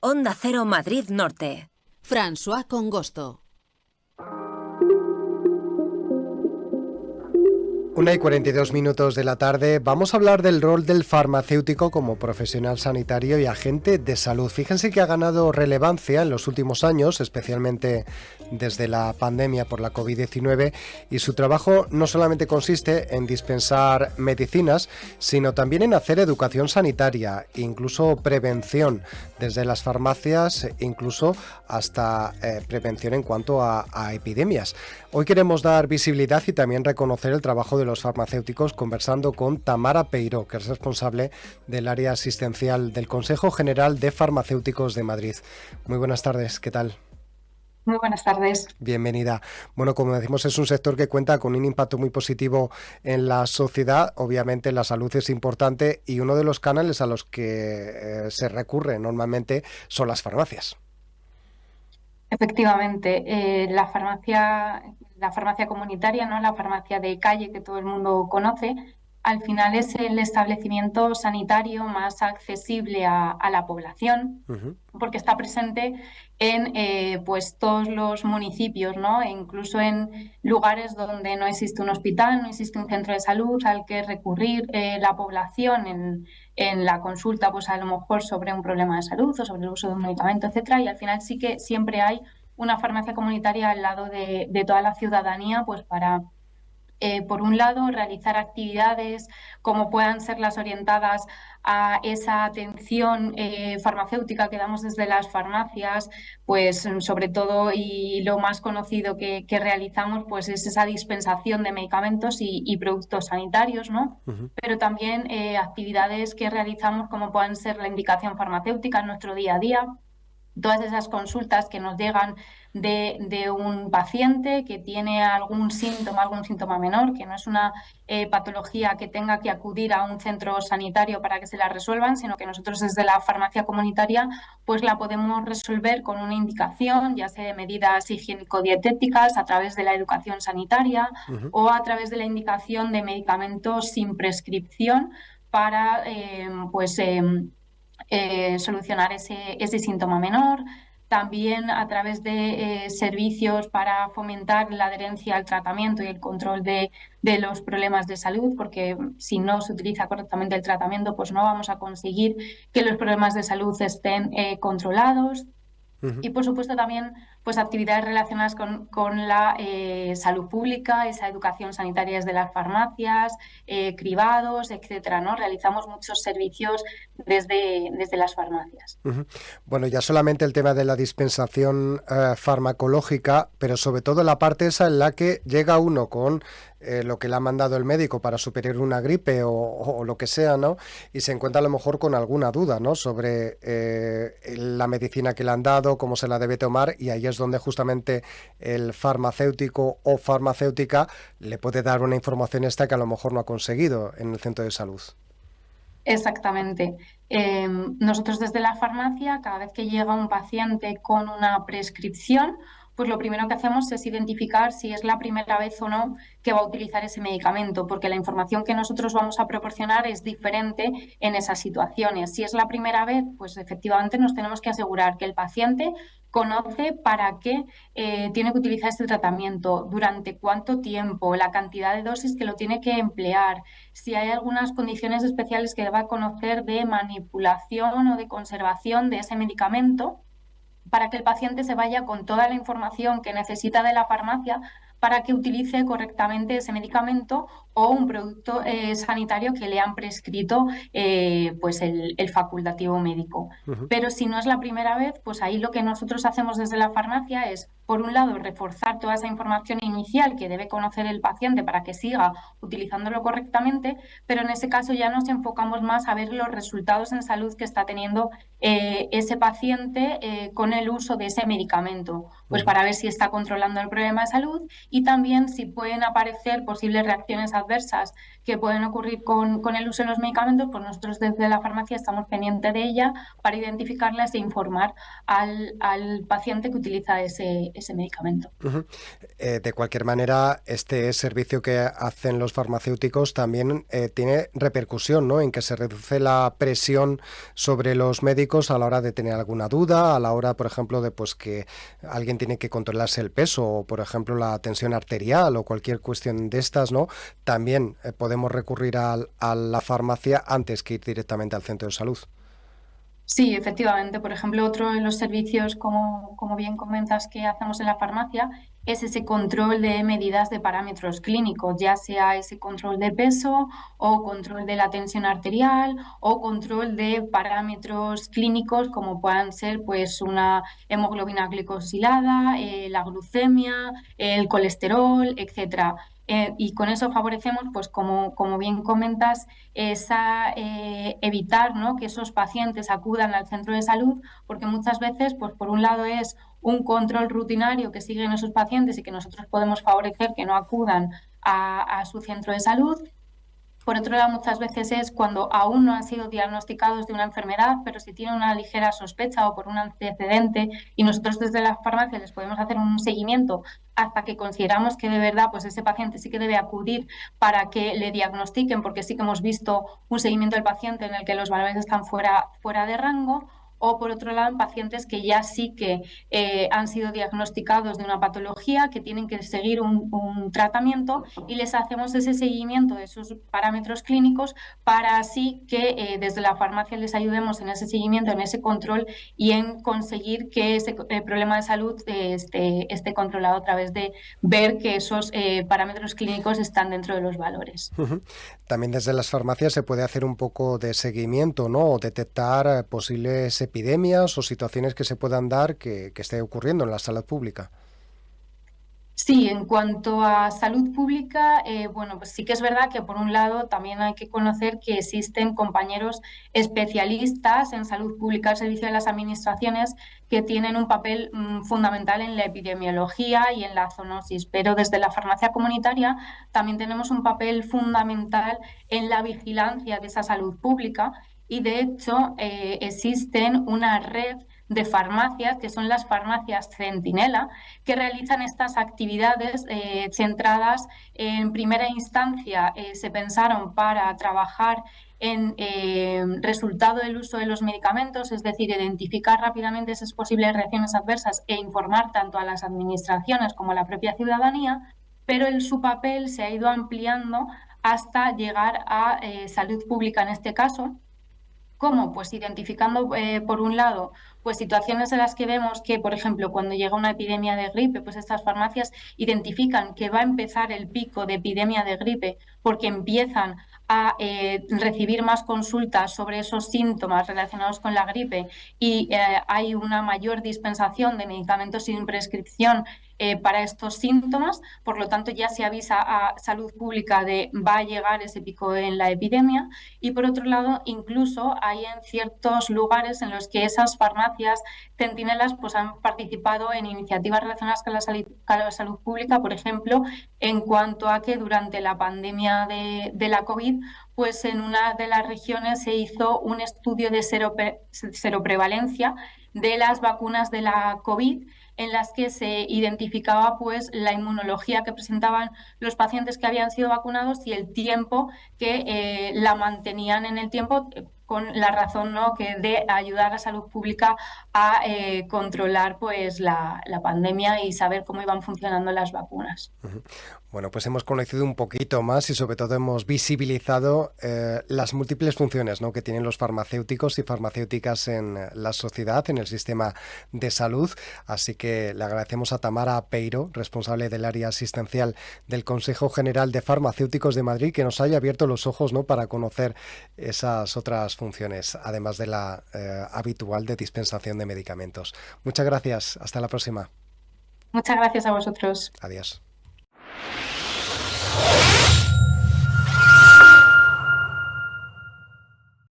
Onda Cero Madrid Norte. François Congosto. 1:42 de la tarde. Vamos a hablar del rol del farmacéutico como profesional sanitario y agente de salud. Fíjense que ha ganado relevancia en los últimos años, especialmente desde la pandemia por la COVID-19, y su trabajo no solamente consiste en dispensar medicinas, sino también en hacer educación sanitaria, incluso prevención, desde las farmacias, incluso hasta prevención en cuanto a epidemias. Hoy queremos dar visibilidad y también reconocer el trabajo de los farmacéuticos, conversando con Tamara Peiró, que es responsable del área asistencial del Consejo General de Farmacéuticos de Madrid. Muy buenas tardes, ¿qué tal? Muy buenas tardes. Bienvenida. Bueno, como decimos, es un sector que cuenta con un impacto muy positivo en la sociedad. Obviamente la salud es importante y uno de los canales a los que se recurre normalmente son las farmacias. Efectivamente, la farmacia comunitaria, ¿no? La farmacia de calle que todo el mundo conoce, al final es el establecimiento sanitario más accesible a la población, porque está presente en pues todos los municipios, ¿no? E incluso en lugares donde no existe un hospital, no existe un centro de salud al que recurrir la población en la consulta, pues a lo mejor sobre un problema de salud o sobre el uso de un medicamento, etcétera, y al final sí que siempre hay una farmacia comunitaria al lado de toda la ciudadanía, pues para, por un lado, realizar actividades como puedan ser las orientadas a esa atención farmacéutica que damos desde las farmacias, pues sobre todo, y lo más conocido que realizamos, pues es esa dispensación de medicamentos y productos sanitarios, ¿no? Pero también actividades que realizamos como puedan ser la indicación farmacéutica en nuestro día a día. Todas esas consultas que nos llegan de un paciente que tiene algún síntoma menor, que no es una patología que tenga que acudir a un centro sanitario para que se la resuelvan, sino que nosotros desde la farmacia comunitaria pues la podemos resolver con una indicación, ya sea de medidas higiénico-dietéticas, a través de la educación sanitaria o a través de la indicación de medicamentos sin prescripción para solucionar ese síntoma menor. También a través de servicios para fomentar la adherencia al tratamiento y el control de los problemas de salud, porque si no se utiliza correctamente el tratamiento, pues no vamos a conseguir que los problemas de salud estén controlados. Y por supuesto también pues actividades relacionadas con la salud pública, esa educación sanitaria desde las farmacias, cribados, etcétera, ¿no? Realizamos muchos servicios desde las farmacias. Bueno, ya solamente el tema de la dispensación farmacológica, pero sobre todo la parte esa en la que llega uno con lo que le ha mandado el médico para superar una gripe o lo que sea, ¿no? Y se encuentra a lo mejor con alguna duda, ¿no? Sobre la medicina que le han dado, cómo se la debe tomar, y ahí es donde justamente el farmacéutico o farmacéutica le puede dar una información extra que a lo mejor no ha conseguido en el centro de salud. Exactamente. Nosotros desde la farmacia, cada vez que llega un paciente con una prescripción, pues lo primero que hacemos es identificar si es la primera vez o no que va a utilizar ese medicamento, porque la información que nosotros vamos a proporcionar es diferente en esas situaciones. Si es la primera vez, pues efectivamente nos tenemos que asegurar que el paciente conoce para qué tiene que utilizar este tratamiento, durante cuánto tiempo, la cantidad de dosis que lo tiene que emplear, si hay algunas condiciones especiales que deba conocer de manipulación o de conservación de ese medicamento, para que el paciente se vaya con toda la información que necesita de la farmacia para que utilice correctamente ese medicamento o un producto sanitario que le han prescrito pues el facultativo médico. Pero si no es la primera vez, pues ahí lo que nosotros hacemos desde la farmacia es, por un lado, reforzar toda esa información inicial que debe conocer el paciente para que siga utilizándolo correctamente, pero en ese caso ya nos enfocamos más a ver los resultados en salud que está teniendo ese paciente con el uso de ese medicamento, pues para ver si está controlando el problema de salud y también si pueden aparecer posibles reacciones adversas que pueden ocurrir con el uso de los medicamentos, pues nosotros desde la farmacia estamos pendientes de ella para identificarlas e informar al paciente que utiliza ese medicamento. De cualquier manera, este servicio que hacen los farmacéuticos también tiene repercusión, ¿no? En que se reduce la presión sobre los médicos farmacéuticos a la hora de tener alguna duda, a la hora, por ejemplo, de pues que alguien tiene que controlarse el peso o, por ejemplo, la tensión arterial o cualquier cuestión de estas, ¿no? También podemos recurrir a la farmacia antes que ir directamente al centro de salud. Sí, efectivamente. Por ejemplo, otro de los servicios, como bien comentas, que hacemos en la farmacia es ese control de medidas de parámetros clínicos, ya sea ese control de peso o control de la tensión arterial o control de parámetros clínicos como puedan ser pues una hemoglobina glicosilada, la glucemia, el colesterol, etcétera. Y con eso favorecemos, pues como bien comentas, evitar, ¿no?, que esos pacientes acudan al centro de salud, porque muchas veces, pues por un lado es un control rutinario que siguen esos pacientes y que nosotros podemos favorecer que no acudan a su centro de salud. Por otro lado, muchas veces es cuando aún no han sido diagnosticados de una enfermedad, pero si tienen una ligera sospecha o por un antecedente, y nosotros desde la farmacia les podemos hacer un seguimiento hasta que consideramos que de verdad pues ese paciente sí que debe acudir para que le diagnostiquen, porque sí que hemos visto un seguimiento del paciente en el que los valores están fuera de rango. O por otro lado, en pacientes que ya sí que han sido diagnosticados de una patología, que tienen que seguir un tratamiento y les hacemos ese seguimiento de sus parámetros clínicos para así que desde la farmacia les ayudemos en ese seguimiento, en ese control y en conseguir que ese problema de salud esté controlado a través de ver que esos parámetros clínicos están dentro de los valores. También desde las farmacias se puede hacer un poco de seguimiento, ¿no? O detectar posibles epidemias o situaciones que se puedan dar que esté ocurriendo en la salud pública. Sí, en cuanto a salud pública, bueno, pues sí que es verdad que por un lado también hay que conocer que existen compañeros especialistas en salud pública al servicio de las administraciones que tienen un papel fundamental en la epidemiología y en la zoonosis, pero desde la farmacia comunitaria también tenemos un papel fundamental en la vigilancia de esa salud pública y de hecho existen una red de farmacias, que son las farmacias Centinela, que realizan estas actividades centradas en primera instancia, se pensaron para trabajar en resultado del uso de los medicamentos, es decir, identificar rápidamente esas posibles reacciones adversas e informar tanto a las administraciones como a la propia ciudadanía, pero su papel se ha ido ampliando hasta llegar a salud pública en este caso. ¿Cómo? Pues identificando, por un lado, pues situaciones en las que vemos que, por ejemplo, cuando llega una epidemia de gripe, pues estas farmacias identifican que va a empezar el pico de epidemia de gripe porque empiezan a recibir más consultas sobre esos síntomas relacionados con la gripe y hay una mayor dispensación de medicamentos sin prescripción para estos síntomas, por lo tanto ya se avisa a salud pública de va a llegar ese pico en la epidemia y por otro lado incluso hay en ciertos lugares en los que esas farmacias centinelas pues han participado en iniciativas relacionadas con la salud pública, por ejemplo, en cuanto a que durante la pandemia de la COVID, pues en una de las regiones se hizo un estudio de seroprevalencia de las vacunas de la COVID en las que se identificaba pues la inmunología que presentaban los pacientes que habían sido vacunados y el tiempo que la mantenían en el tiempo con la razón, ¿no?, que de ayudar a la salud pública a controlar pues la pandemia y saber cómo iban funcionando las vacunas. Bueno, pues hemos conocido un poquito más y sobre todo hemos visibilizado las múltiples funciones, ¿no?, que tienen los farmacéuticos y farmacéuticas en la sociedad, en el sistema de salud. Así que le agradecemos a Tamara Peiro, responsable del área asistencial del Consejo General de Farmacéuticos de Madrid, que nos haya abierto los ojos, ¿no?, para conocer esas otras funciones, además de la habitual de dispensación de medicamentos. Muchas gracias. Hasta la próxima. Muchas gracias a vosotros. Adiós.